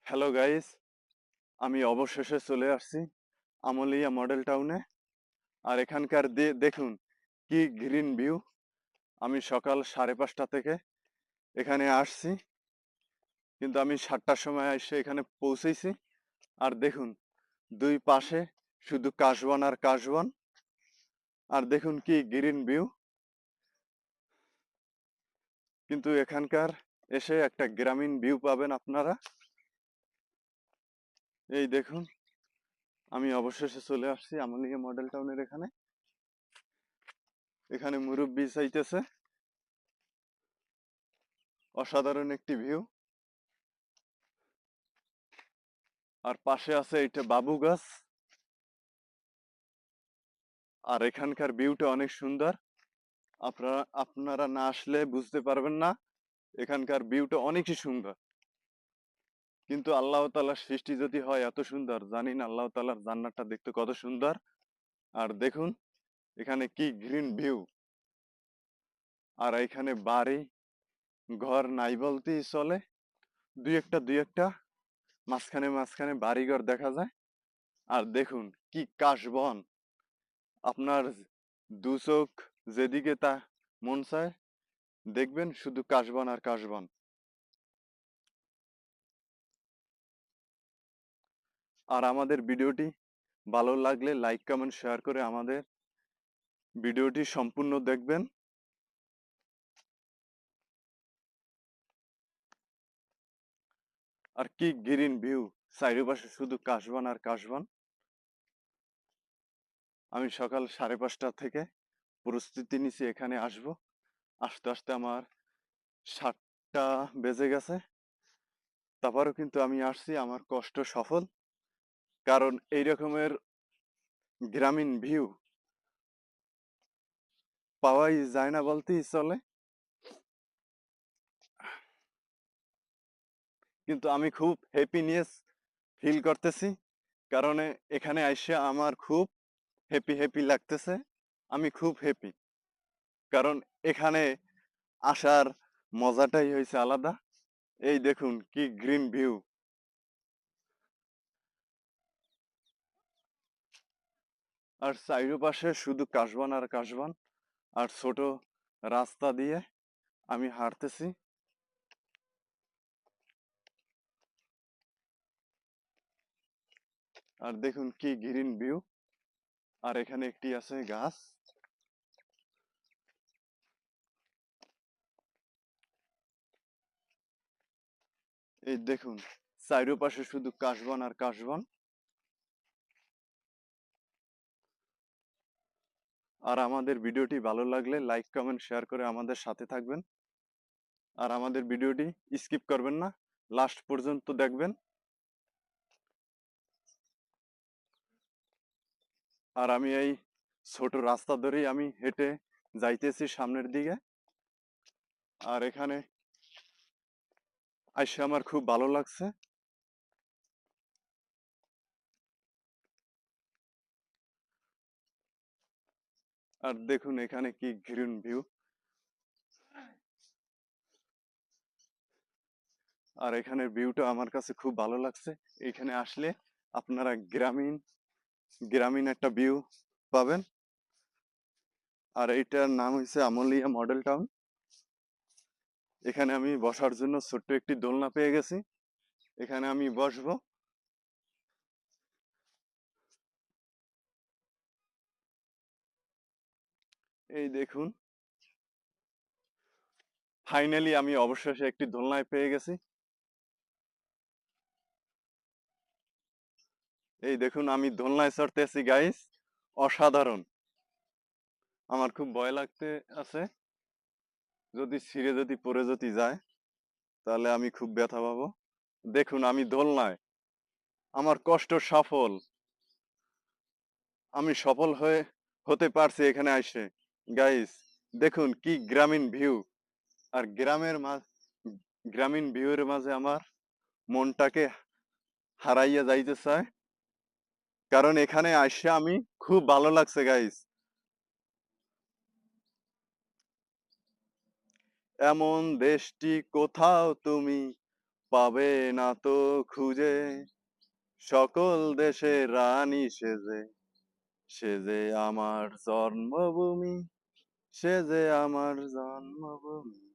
Hello guys, আমি অবশেষে চলে আসছি আমলিয়া মডেল টাউনে। আর এখানকার দেখুন কি গ্রিন ভিউ। আমি সকাল 5:30 থেকে এখানে আসছি, কিন্তু আমি 7টার সময় এসে এখানে পৌঁছেছি। আর দেখুন দুই পাশে শুধু কাশবন আর কাশবন। আর দেখুন কি গ্রিন ভিউ। কিন্তু এখানকার এসে একটা গ্রামীণ ভিউ পাবেন আপনারা। এই দেখুন, আমি অবশেষে চলে আসছি আমলিয়া মডেল টাউনের এখানে। এখানে মুরব্বি চাইতেছে, অসাধারণ একটি ভিউ। আর পাশে আছে এটা বাবু গাছ। আর এখানকার ভিউটা অনেক সুন্দর। আপনারা না আসলে বুঝতে পারবেন না, এখানকার ভিউটা অনেকই সুন্দর। কিন্তু আল্লাহ তাআলার সৃষ্টি যদি হয় এত সুন্দর, জানি না আল্লাহ তাআলার জান্নাতটা দেখতে কত সুন্দর। আর দেখুন এখানে কি গ্রিন ভিউ। আর এখানে বাড়ি ঘর নাই বলতেই চলে, দুই একটা মাঝখানে মাঝখানে বাড়িঘর দেখা যায়। আর দেখুন কি কাশবন। আপনার দু চোখ যেদিকে তা মন চায় দেখবেন শুধু কাশবন আর কাশবন। আর আমাদের ভিডিওটি ভালো লাগলে লাইক কমেন্ট শেয়ার করে আমাদের ভিডিওটি সম্পূর্ণ দেখবেন। আর কি গ্রিন ভিউ, চারিপাশে শুধু কাশবন আর কাশবন। আমি সকাল 5:30 থেকে প্রস্তুতি নিছি এখানে আসব। আস্তে আস্তে আমার 7টা বেজে গেছে। তারপরেও কিন্তু আমি আসছি, আমার কষ্ট সফল। কারণ এই রকমের গ্রামীণ ভিউ পাওয়াই যায় না বলতেই চলে। কিন্তু আমি খুব হ্যাপিনেস ফিল করতেছি, কারণ এখানে আইসা আমার খুব হ্যাপি হ্যাপি লাগতেছে। আমি খুব হ্যাপি, কারণ এখানে আসার মজাটাই হয়েছে আলাদা। এই দেখুন কি গ্রিন ভিউ। আর চারিপাশে শুধু কাশবন আর কাশবন। আর ছোট রাস্তা দিয়ে আমি হাঁটতেছি। আর দেখুন কি গ্রিন ভিউ। আর এখানে একটি আছে গাছ। এই দেখুন চারিপাশে শুধু কাশবন আর কাশবন। আর আমাদের ভিডিওটি ভালো লাগলে লাইক কমেন্ট শেয়ার করে আমাদের সাথে থাকবেন। আর আমাদের ভিডিওটি স্কিপ করবেন না, লাস্ট পর্যন্ত দেখবেন। আর আমি এই ছোট রাস্তা ধরেই আমি হেঁটে যাইতেছি সামনের দিকে। আর এখানে আইসা আমার খুব ভালো লাগছে। আর দেখুন এখানে কি গ্রিন ভিউ। আর এখানের ভিউটা আমার কাছে খুব ভালো লাগছে। এখানে আসলে আপনারা গ্রামীণ গ্রামীণ একটা ভিউ পাবেন। আর এইটার নাম হয়েছে আমলিয়া মডেল টাউন। এখানে আমি বসার জন্য ছোট্ট একটি দোলনা পেয়ে গেছি, এখানে আমি বসবো। এই দেখুন ফাইনালি আমি অবশেষে একটি দোলনায় পেয়ে গেছি। এই দেখুন আমি দোলনায় চড়তেছি গাইস, অসাধারণ। আমার খুব ভয় লাগতে আছে, যদি ছিঁড়ে যদি পড়ে যদি যায় তাহলে আমি খুব ব্যথা পাবো। দেখুন আমি দোলনায়, আমার কষ্ট সফল। আমি সফল হতে পারছি এখানে আইসে। গাইস দেখুন কি গ্রামীণ ভিউ। আর গ্রামীণ ভিউয়ের মাঝে আমার মনটাকে হারাইয়া যাইতে চায়, কারণ এখানে আইসে আমি খুব ভালো লাগছে গাইস। এমন দেশটি কোথাও তুমি পাবে না তো খুঁজে সকল দেশের রানী সেজে সে যে আমার জন্মভূমি সে যে আমার জন্মভূমি